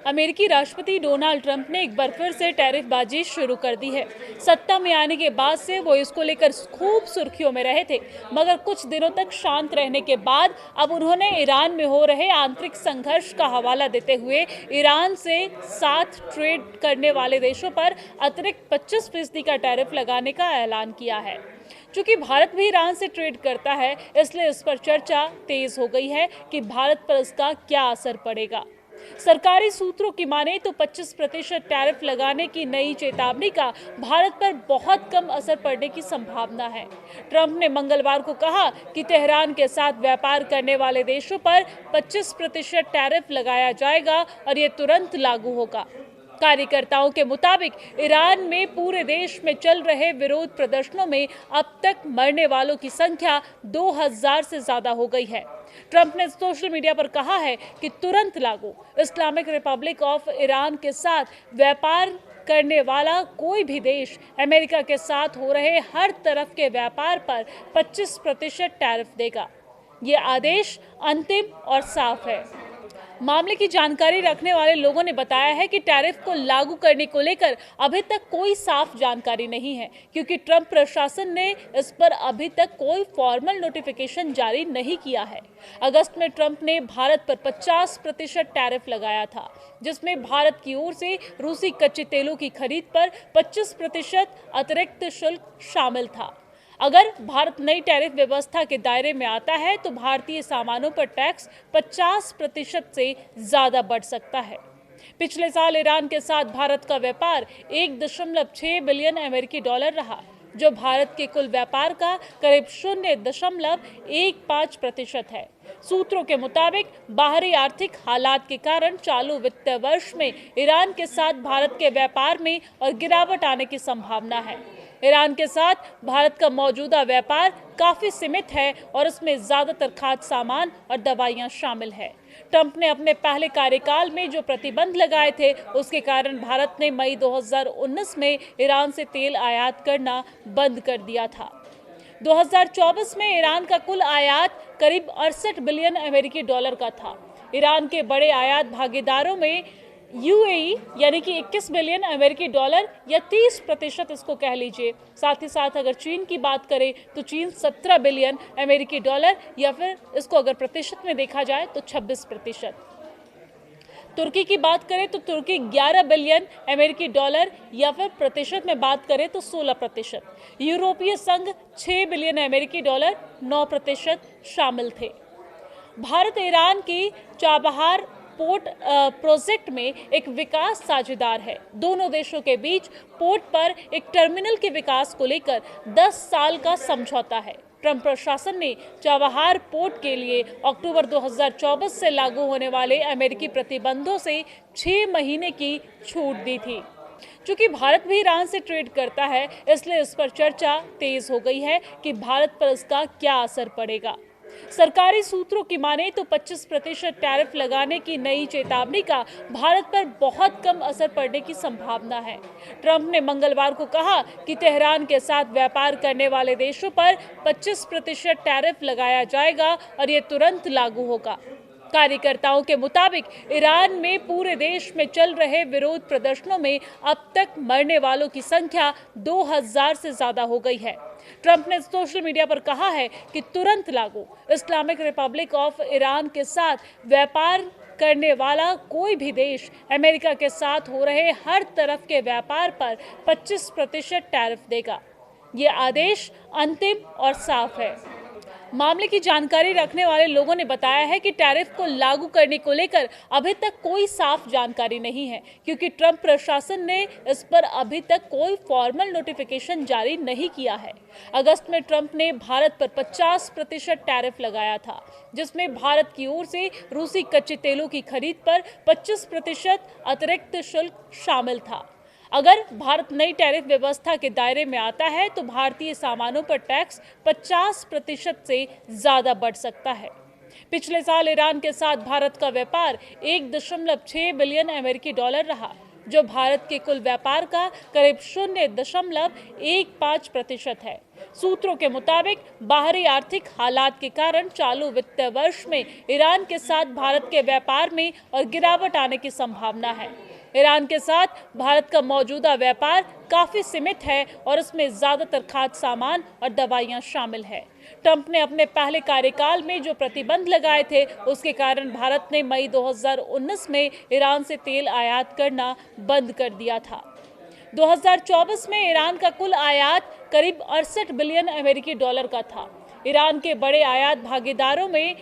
अमेरिकी राष्ट्रपति Donald Trump ने एक बार फिर से टैरिफबाजी शुरू कर दी है। सत्ता में आने के बाद से वो इसको लेकर खूब सुर्खियों में रहे थे, मगर कुछ दिनों तक शांत रहने के बाद अब उन्होंने ईरान में हो रहे आंतरिक संघर्ष का हवाला देते हुए ईरान से साथ ट्रेड करने वाले देशों पर अतिरिक्त 25% का टैरिफ लगाने का ऐलान किया है। चूंकि भारत भी ईरान से ट्रेड करता है, इसलिए इस पर चर्चा तेज हो गई है कि भारत पर इसका क्या असर पड़ेगा। सरकारी सूत्रों की माने तो 25% टैरिफ लगाने की नई चेतावनी का भारत पर बहुत कम असर पड़ने की संभावना है। ट्रंप ने मंगलवार को कहा कि तेहरान के साथ व्यापार करने वाले देशों पर 25% टैरिफ लगाया जाएगा और ये तुरंत लागू होगा। कार्यकर्ताओं के मुताबिक ईरान में पूरे देश में चल रहे विरोध प्रदर्शनों में अब तक मरने वालों की संख्या 2000 से ज्यादा हो गई है। ट्रंप ने सोशल मीडिया पर कहा है कि तुरंत लागू। इस्लामिक रिपब्लिक ऑफ ईरान के साथ व्यापार करने वाला कोई भी देश अमेरिका के साथ हो रहे हर तरफ के व्यापार पर 25% टैरिफ देगा। ये आदेश अंतिम और साफ है। मामले की जानकारी रखने वाले लोगों ने बताया है कि टैरिफ को लागू करने को लेकर अभी तक कोई साफ जानकारी नहीं है, क्योंकि ट्रंप प्रशासन ने इस पर अभी तक कोई फॉर्मल नोटिफिकेशन जारी नहीं किया है। अगस्त में ट्रंप ने भारत पर 50% टैरिफ लगाया था, जिसमें भारत की ओर से रूसी कच्चे तेलों की खरीद पर 25% अतिरिक्त शुल्क शामिल था। अगर भारत नई टैरिफ व्यवस्था के दायरे में आता है तो भारतीय सामानों पर टैक्स 50% से ज्यादा बढ़ सकता है। पिछले साल ईरान के साथ भारत का व्यापार 1.6 बिलियन अमेरिकी डॉलर रहा, जो भारत के कुल व्यापार का करीब 0.15% है। सूत्रों के मुताबिक बाहरी आर्थिक हालात के कारण चालू वित्त वर्ष में ईरान के साथ भारत के व्यापार में और गिरावट आने की संभावना है। ईरान के साथ भारत का मौजूदा व्यापार काफी सीमित है और इसमें ज्यादातर खाद्य सामान और दवाइयां शामिल है। ट्रंप ने अपने पहले कार्यकाल में जो प्रतिबंध लगाए थे, उसके कारण भारत ने मई 2019 में ईरान से तेल आयात करना बंद कर दिया था। 2024 में ईरान का कुल आयात करीब 68 बिलियन अमेरिकी डॉलर का था। ईरान के बड़े आयात भागीदारों में यूएई यानी कि 21 बिलियन अमेरिकी डॉलर या 30% इसको कह लीजिए। साथ ही साथ अगर चीन की बात करें तो चीन 17 बिलियन अमेरिकी डॉलर या फिर इसको अगर प्रतिशत में देखा जाए तो 26%। तुर्की की बात करें तो तुर्की 11 बिलियन अमेरिकी डॉलर या फिर प्रतिशत में बात करें तो 16%। यूरोपीय संघ 6 बिलियन अमेरिकी डॉलर 9% शामिल थे। भारत ईरान की चाबहार पोर्ट प्रोजेक्ट में एक विकास साझेदार है। दोनों देशों के बीच पोर्ट पर एक टर्मिनल के विकास को लेकर 10 साल का समझौता है। ट्रंप प्रशासन ने चाबहार पोर्ट के लिए अक्टूबर 2024 से लागू होने वाले अमेरिकी प्रतिबंधों से 6 महीने की छूट दी थी। चूंकि भारत भी ईरान से ट्रेड करता है, इसलिए इस पर चर्चा तेज हो गई है कि भारत पर इसका क्या असर पड़ेगा। सरकारी सूत्रों की माने तो 25% टैरिफ लगाने की नई चेतावनी का भारत पर बहुत कम असर पड़ने की संभावना है। ट्रंप ने मंगलवार को कहा कि तेहरान के साथ व्यापार करने वाले देशों पर 25% टैरिफ लगाया जाएगा और ये तुरंत लागू होगा। कार्यकर्ताओं के मुताबिक ईरान में पूरे देश में चल रहे विरोध प्रदर्शनों में अब तक मरने वालों की संख्या 2000 से ज्यादा हो गई है। ट्रंप ने सोशल मीडिया पर कहा है कि तुरंत लागू। इस्लामिक रिपब्लिक ऑफ ईरान के साथ व्यापार करने वाला कोई भी देश अमेरिका के साथ हो रहे हर तरफ के व्यापार पर 25% टैरिफ देगा। ये आदेश अंतिम और साफ है। मामले की जानकारी रखने वाले लोगों ने बताया है कि टैरिफ को लागू करने को लेकर अभी तक कोई साफ जानकारी नहीं है, क्योंकि ट्रंप प्रशासन ने इस पर अभी तक कोई फॉर्मल नोटिफिकेशन जारी नहीं किया है। अगस्त में ट्रंप ने भारत पर 50% टैरिफ लगाया था, जिसमें भारत की ओर से रूसी कच्चे तेलों की खरीद पर 25% अतिरिक्त शुल्क शामिल था। अगर भारत नई टैरिफ व्यवस्था के दायरे में आता है तो भारतीय सामानों पर टैक्स 50% से ज्यादा बढ़ सकता है। पिछले साल ईरान के साथ भारत का व्यापार 1.6 बिलियन अमेरिकी डॉलर रहा, जो भारत के कुल व्यापार का करीब 0.15% है। सूत्रों के मुताबिक बाहरी आर्थिक हालात के कारण चालू वित्त वर्ष में ईरान के साथ भारत के व्यापार में और गिरावट आने की संभावना है। ईरान के साथ भारत का मौजूदा व्यापार काफी सीमित है और इसमें ज्यादातर खाद्य सामान और दवाइयां शामिल है। ट्रंप ने अपने पहले कार्यकाल में जो प्रतिबंध लगाए थे, उसके कारण भारत ने मई 2019 में ईरान से तेल आयात करना बंद कर दिया था। 2024 में ईरान का कुल आयात करीब 68 बिलियन अमेरिकी डॉलर का था। ईरान के बड़े आयात भागीदारों में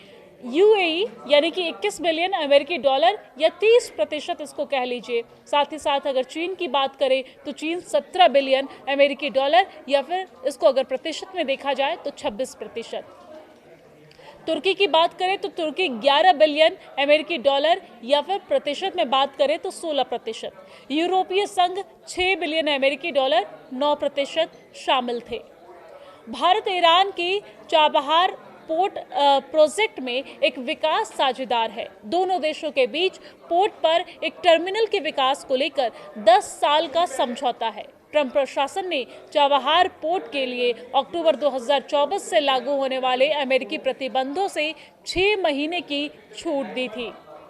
यूएई यानी कि 21 बिलियन अमेरिकी डॉलर या 30% इसको कह लीजिए। साथ ही साथ अगर चीन की बात करें तो चीन 17 बिलियन अमेरिकी डॉलर या फिर इसको अगर प्रतिशत में देखा जाए तो 26%। तुर्की की बात करें तो तुर्की 11 बिलियन अमेरिकी डॉलर या फिर प्रतिशत में बात करें तो 16%। यूरोपीय संघ 6 बिलियन अमेरिकी डॉलर 9% शामिल थे। भारत ईरान की चाबहार पोर्ट प्रोजेक्ट में एक विकास साझेदार है। दोनों देशों के बीच पोर्ट पर एक टर्मिनल के विकास को लेकर 10 साल का समझौता है। ट्रंप प्रशासन ने चाबहार पोर्ट के लिए अक्टूबर 2024 से लागू होने वाले अमेरिकी प्रतिबंधों से 6 महीने की छूट दी थी।